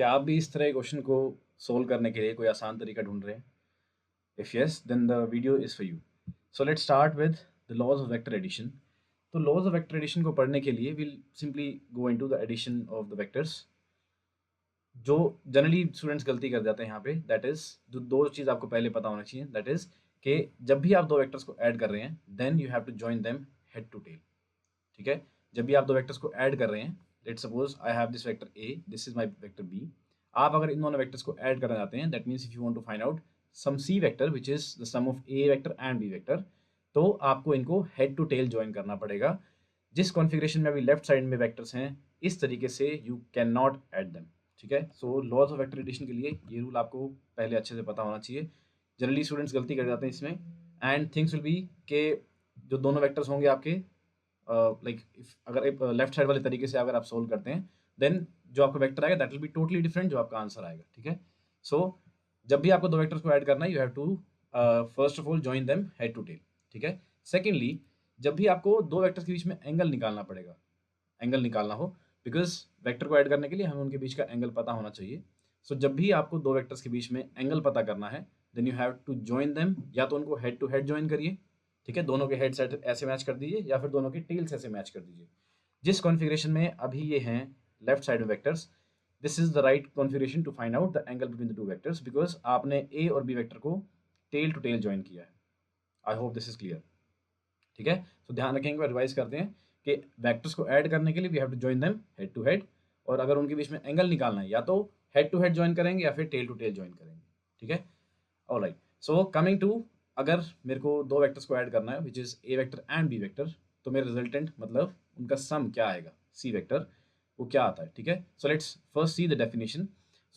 क्या आप भी इस तरह के क्वेश्चन को सोल्व करने के लिए कोई आसान तरीका ढूंढ रहे हैं? If yes, then the video is for you. So let's start with the laws of vector addition. तो लॉज ऑफ वेक्टर एडिशन को पढ़ने के लिए will simply go into the addition of the vectors. जो जनरली स्टूडेंट्स गलती कर जाते हैं यहाँ पे, दैट इज जो दो चीज़ आपको पहले पता होना चाहिए, दैट इज कि जब भी आप दो वेक्टर्स को ऐड कर रहे हैं then you have to join them head to tail. ठीक है, जब भी आप दो वेक्टर्स को ऐड कर रहे हैं, let's suppose I have this vector A, this is my vector B. आप अगर इन दोनों वेक्टर्स को ऐड करना चाहते हैं, that means if you want to find out sum C vector which is the sum of A vector and B vector, तो आपको इनको हेड टू टेल ज्वाइन करना पड़ेगा। जिस कॉन्फ़िगरेशन में अभी लेफ्ट साइड में वेक्टर्स हैं, इस तरीके से you can not add them. ठीक है, सो लॉज ऑफ वेक्टर एडिशन के लिए ये रूल आपको पहले अच्छे से पता होना चाहिए। जनरली स्टूडेंट्स गलती कर जाते हैं इसमें, एंड थिंग्स विल बी के जो दोनों वेक्टर्स होंगे आपके, लाइक अगर लेफ्ट साइड वाले तरीके से अगर आप सोल्व करते हैं, देन जो आपका वेक्टर आएगा that will be totally different जो आपका आंसर आएगा। ठीक है, सो जब भी आपको दो वेक्टर्स को ऐड करना है, you have to first of all join them head to tail. ठीक है, सेकेंडली जब भी आपको दो वेक्टर्स के बीच में एंगल निकालना पड़ेगा, एंगल निकालना हो, बिकॉज वेक्टर को ऐड करने के लिए हमें उनके बीच का एंगल पता होना चाहिए। सो जब भी आपको दो वेक्टर्स के बीच में एंगल पता करना है, then you have to join them. या तो उनको हेड टू हेड जॉइन करिए, ठीक है, दोनों के हेड सेट ऐसे मैच कर दीजिए, या फिर दोनों के टेल्स ऐसे मैच कर दीजिए। जिस कॉन्फ़िगरेशन में अभी ये हैं लेफ्ट साइड में vectors, this is the right configuration to find out the angle between the two vectors, because आपने ए और बी वेक्टर को टेल टू टेल जॉइन किया है। आई होप दिस इज क्लियर। ठीक है, तो ध्यान रखेंगे, रिवाइज करते हैं कि वेक्टर्स को ऐड करने के लिए we have to join them head to head, और अगर उनके बीच में एंगल निकालना है, या तो हेड टू हेड जॉइन करेंगे या फिर टेल टू टेल जॉइन करेंगे। ठीक है, ऑलराइट। सो कमिंग टू, अगर मेरे को दो वेक्टर्स को ऐड करना है which is A vector and B vector, तो मेरा रिजल्टेंट मतलब उनका सम क्या आएगा, सी वेक्टर, वो क्या आता है। ठीक है, so let's first see the definition.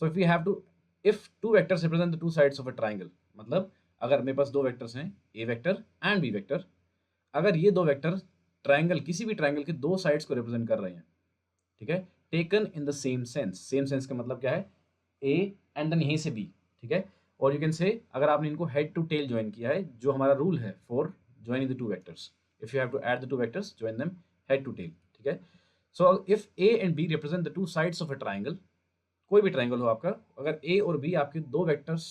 So if you have to, if two vectors represent the two sides of a triangle, मतलब अगर मेरे पास दो वेक्टर्स हैं, A vector and B vector, अगर ये दो वेक्टर ट्राइंगल, किसी भी ट्राइंगल के दो साइड्स को रिप्रेजेंट कर रहे हैं, ठीक है, taken in the same sense, same sense का मतलब क्या है, ए एंड देन यहीं से बी। ठीक है, और यू कैन से अगर आपने इनको हेड टू टेल ज्वाइन किया है, जो हमारा रूल है for joining the two vectors, if you have to add the two vectors join them head to tail. ठीक है, so if A and B represent the two sides of a triangle, कोई भी triangle हो आपका, अगर ए और B आपके दो वेक्टर्स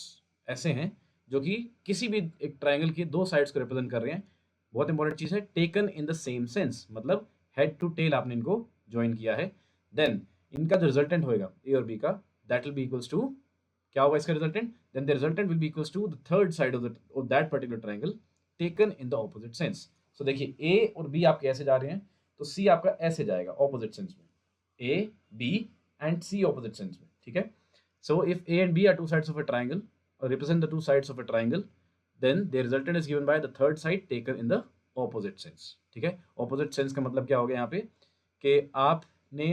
ऐसे हैं जो कि किसी भी एक ट्राइंगल के दो साइड्स को रिप्रेजेंट कर रहे हैं, बहुत इंपॉर्टेंट चीज़ है, taken in the same sense, मतलब हेड टू टेल आपने इनको ज्वाइन किया है, देन इनका जो रिजल्टेंट होएगा ए और बी का, that will be equals to, क्या होगा इसका resultant, then the resultant will be equals to the third side of that particular triangle taken in the opposite sense. So देखिए, ए और बी आपके ऐसे जा रहे हैं, तो सी आपका ऐसे जाएगा ऑपोजिट सेंस में, A B and C opposite sense में। ठीक है, so if A and B are two sides of a triangle or represent the two sides of a triangle, then the resultant is given by the third side taken in the opposite sense। ठीक है, opposite sense का मतलब क्या हो गया यहाँ पे, कि आपने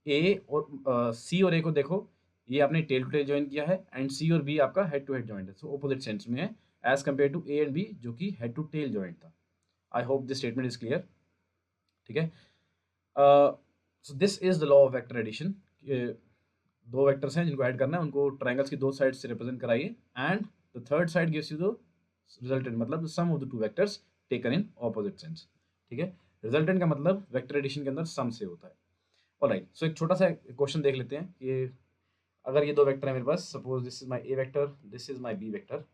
ए और सी और ए को देखो, ये आपने टेल टू टेल ज्वाइन किया है, एंड सी और बी आपका हेड टू हेड ज्वाइंट है, सो ऑपोजिट सेंस में है as compare to A and B जो कि हेड टू टेल ज्वाइंट था। I hope this statement is clear. ठीक है, so this is the law of vector addition. दो vectors हैं जिनको ऐड करना है, उनको ट्राइंगल्स की दो साइड से रिप्रेजेंट कराइए, and the third side gives you the resultant, मतलब the sum of the two vectors taken in opposite sense. ठीक है, रिजल्टेंट का मतलब वेक्टर एडिशन के अंदर सम से होता है। ऑलराइट, सो एक छोटा सा क्वेश्चन देख लेते हैं कि अगर ये दो वेक्टर है मेरे पास, suppose this is my A vector, this is my B vector,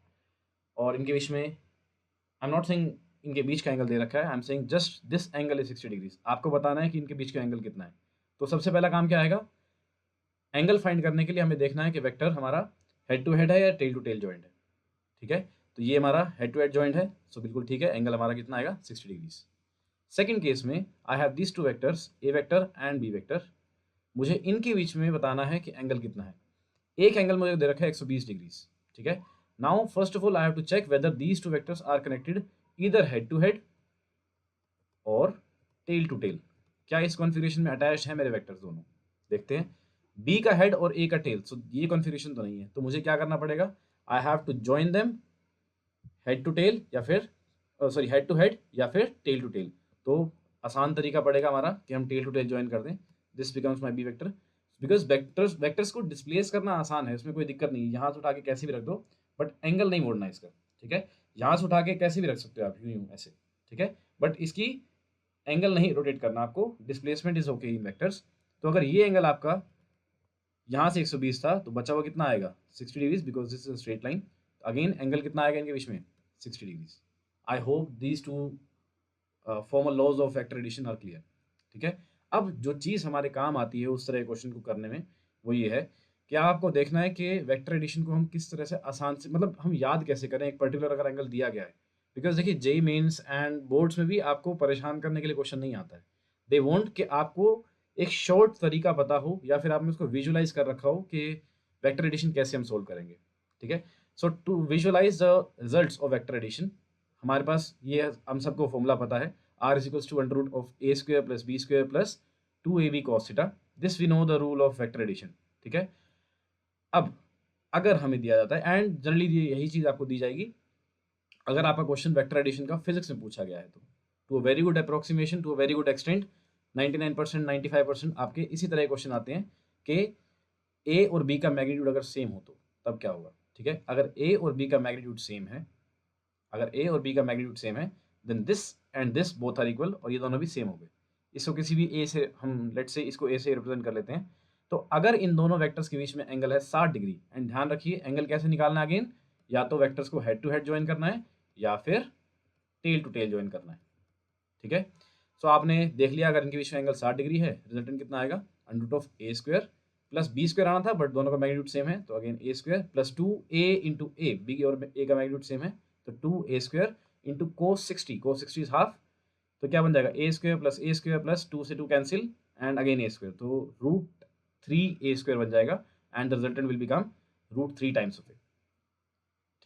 और इनके बीच में, आई एम नॉट सेइंग इनके बीच का एंगल दे रखा है, I am saying just this angle is 60 degrees. आपको बताना है कि इनके बीच का एंगल कितना है। तो सबसे पहला काम क्या आएगा, एंगल फाइंड करने के लिए हमें देखना है कि वेक्टर हमारा हेड टू हेड है या टेल टू टेल जॉइंट है। ठीक है, तो ये हमारा हेड टू हेड जॉइंट है, सो बिल्कुल ठीक है, एंगल हमारा कितना आएगा, 60 डिग्रीज। सेकेंड केस में I have these two vectors, A vector and B vector, मुझे इनके बीच में बताना है कि एंगल कितना है। एक एंगल मुझे दे रखा है 120 डिग्रीज। ठीक है, now first of all I have to check whether these two vectors are connected either head to head और टेल टू टेल। क्या इस कॉन्फ़िगरेशन में अटैच है मेरे वेक्टर्स दोनों, देखते हैं। बी का हेड और ए का टेल, सो ये कॉन्फ़िगरेशन तो नहीं है, तो मुझे क्या करना पड़ेगा, I have to join them head to tail, या फिर सॉरी हेड टू हेड या फिर टेल टू टेल। तो आसान तरीका पड़ेगा हमारा कि हम टेल टू टेल ज्वाइन कर दें, this becomes my B vector, because vectors vectors को डिस्प्लेस करना आसान है, इसमें कोई दिक्कत नहीं है, यहाँ से उठा के कैसे भी रख दो, बट एंगल नहीं मोड़ना इसका। ठीक है, यहाँ से उठा के कैसे भी रख सकते हो आप, यूँ यूँ ऐसे। ठीक है, बट इसकी एंगल नहीं रोटेट करना आपको, displacement is okay in vectors. तो अगर ये एंगल आपका यहाँ से 120 था, तो बचा हुआ कितना आएगा 60 degrees, because this is straight line. Again angle कितना आएगा इनके बीच में 60 degrees. I hope these two formal laws of vector addition are clear. ठीक है, अब जो चीज़ हमारे काम आती है उस तरह क्वेश्चन को करने में, वो ये है कि आपको देखना है कि वेक्टर एडिशन को हम किस तरह से आसान से, मतलब हम याद कैसे करें एक पर्टिकुलर अगर एंगल दिया गया है। बिकॉज देखिए जेई मेंस एंड बोर्ड्स में भी आपको परेशान करने के लिए क्वेश्चन नहीं आता है। दे वांट कि आपको एक शॉर्ट तरीका पता हो, या फिर आपने उसको विजुलाइज कर रखा हो कि वेक्टर एडिशन कैसे हम सोल्व करेंगे। ठीक है, so to visualize the results of vector addition, हमारे पास ये हम सबको फॉर्मूला पता है, r is equals to under root of a square plus b square plus 2ab cos theta. This we know the rule of vector addition. ठीक है, अब अगर हमें दिया जाता है, एंड जनरली यही चीज़ आपको दी जाएगी अगर आपका क्वेश्चन वेक्टर एडिशन का फिजिक्स में पूछा गया है, तो to a very good approximation, to a very good extent, 99%, 95% आपके इसी तरह क्वेश्चन आते हैं कि ए और बी का मैग्नीट्यूड अगर सेम हो तो तब क्या होगा। ठीक है, अगर ए और बी का मैग्नीट्यूड सेम है, अगर ए और बी का मैग्नीट्यूड सेम है, then this and this both are equal, और ये दोनों भी सेम हो गए। इसको किसी भी ए से हम लेट से इसको ए से रिप्रेजेंट कर लेते हैं। तो अगर इन दोनों वेक्टर्स के बीच में एंगल है 60 डिग्री, एंड ध्यान रखिए एंगल कैसे निकालना है अगेन, या तो वेक्टर्स को हेड टू हेड ज्वाइन करना है या फिर टेल टू टेल ज्वाइन करना है। ठीक है, सो आपने देख लिया अगर इनके बीच में एंगल 60 डिग्री है, रिजल्टेंट कितना आएगा under root of A square plus B square आना था, बट दोनों का मैग्नीट्यूड सेम है, तो again A square plus 2a into A, B और ए का मैग्नीट्यूड सेम है, तो 2a square into cos 60, cos 60 is half, तो क्या बन जाएगा ए स्क्वायर प्लस 2 से 2 cancel, and again A square, तो रूट 3a स्क्वायर बन जाएगा, and the resultant will become root 3 times of A.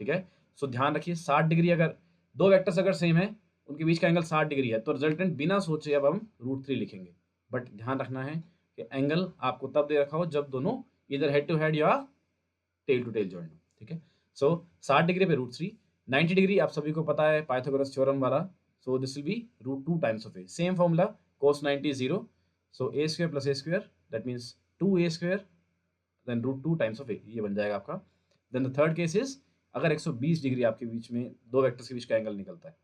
ठीक है, सो ध्यान रखिए 60 डिग्री, अगर दो वेक्टर्स अगर सेम है, उनके बीच का एंगल 60 डिग्री है, तो रिजल्टेंट बिना सोचे अब हम रूट 3 लिखेंगे। बट ध्यान रखना है कि एंगल आपको तब दे रखा हो जब दोनों इधर हेड टू हेड या टेल टू टेल जॉइन हो। ठीक है, सो 60 डिग्री पे रूट 3, 90 डिग्री आप सभी को पता है पाइथागोरस थ्योरम वाला, so this will be root 2 times of A, same formula, cos 90 0, so A square plus A square that means 2a square then root 2 times of A, ये बन जाएगा आपका। Then the third case is अगर 120 degree आपके बीच में दो vectors के बीच का एंगल निकलता है।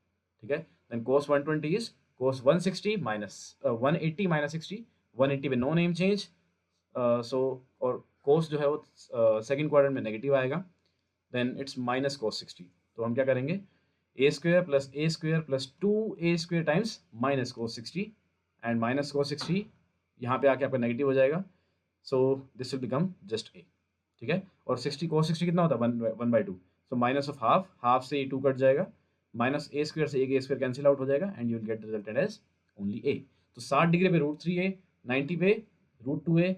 ठीक है, then cos 120 is cos 160 minus 180 minus 60, 180 पे नो नेम चेंज, सो और कोस जो है वो सेकंड क्वाड्रेंट में नेगेटिव आएगा, देन इट्स माइनस कोस 60, तो हम क्या करेंगे A square plus 2a square times minus cos 60, and minus cos 60 यहाँ पे आके आपका नेगेटिव हो जाएगा, so this will become just A. ठीक है, और 60 cos 60 कितना होता है 1/2, so minus of half, half से ये 2 कट जाएगा, माइनस ए स्क्वायर से एक ए स्क्वायर कैंसिल आउट हो जाएगा, and you will get the resultant as only A. तो 60 डिग्री पे रूट 3 ए, 90 पे रूट 2 ए,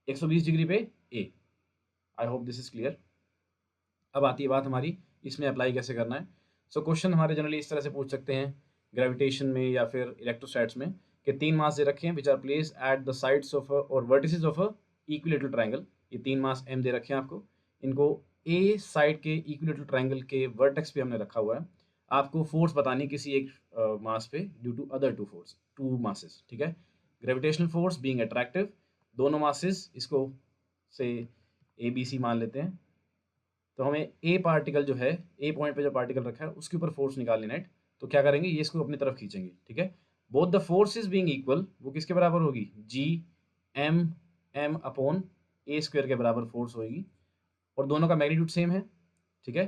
120 डिग्री पे A. I hope this is clear. अब आती है बात हमारी इसमें अप्लाई कैसे करना है। सो क्वेश्चन हमारे जनरली इस तरह से पूछ सकते हैं ग्रेविटेशन में या फिर इलेक्ट्रोस्टैट्स में कि तीन मास दे रखे हैं which are place at the sides of और vertices of a equilateral triangle. ये तीन मास एम दे रखे हैं आपको, इनको ए साइड के इक्विलेटरल ट्रायंगल के वर्टेक्स पे हमने रखा हुआ है। आपको फोर्स बतानी किसी एक मास पे due to other two masses. ठीक है, ग्रेविटेशनल फोर्स बीइंग अट्रैक्टिव, दोनों मासेस इसको से ए बी सी मान लेते हैं, तो हमें ए पार्टिकल जो है, ए पॉइंट पे जो पार्टिकल रखा है उसके ऊपर फोर्स निकालनी नेट, तो क्या करेंगे ये इसको अपनी तरफ खींचेंगे। ठीक है, both the forces being equal, वो किसके बराबर होगी G M M upon A square के बराबर फोर्स होगी, और दोनों का मैग्नीट्यूड सेम है। ठीक है,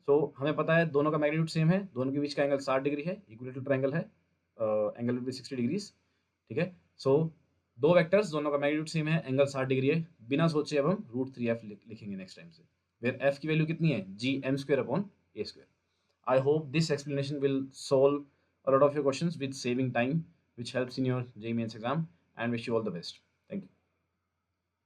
सो हमें पता है दोनों का मैग्नीट्यूड सेम है, दोनों के बीच का एंगल 60 डिग्री है, इक्विलेटरल ट्रायंगल है, एंगल विल बी 60 डिग्रीज। ठीक है, सो दो वेक्टर्स दोनों का मैग्नीट्यूड सेम है, एंगल 60 डिग्री है, बिना सोचे अब हम रूट 3f लिखेंगे नेक्स्ट टाइम से, वेयर f की वैल्यू कितनी है G M square upon A square. I hope this explanation will solve a lot of your questions with saving time, which helps in your JEE Mains exam, and wish you all the best.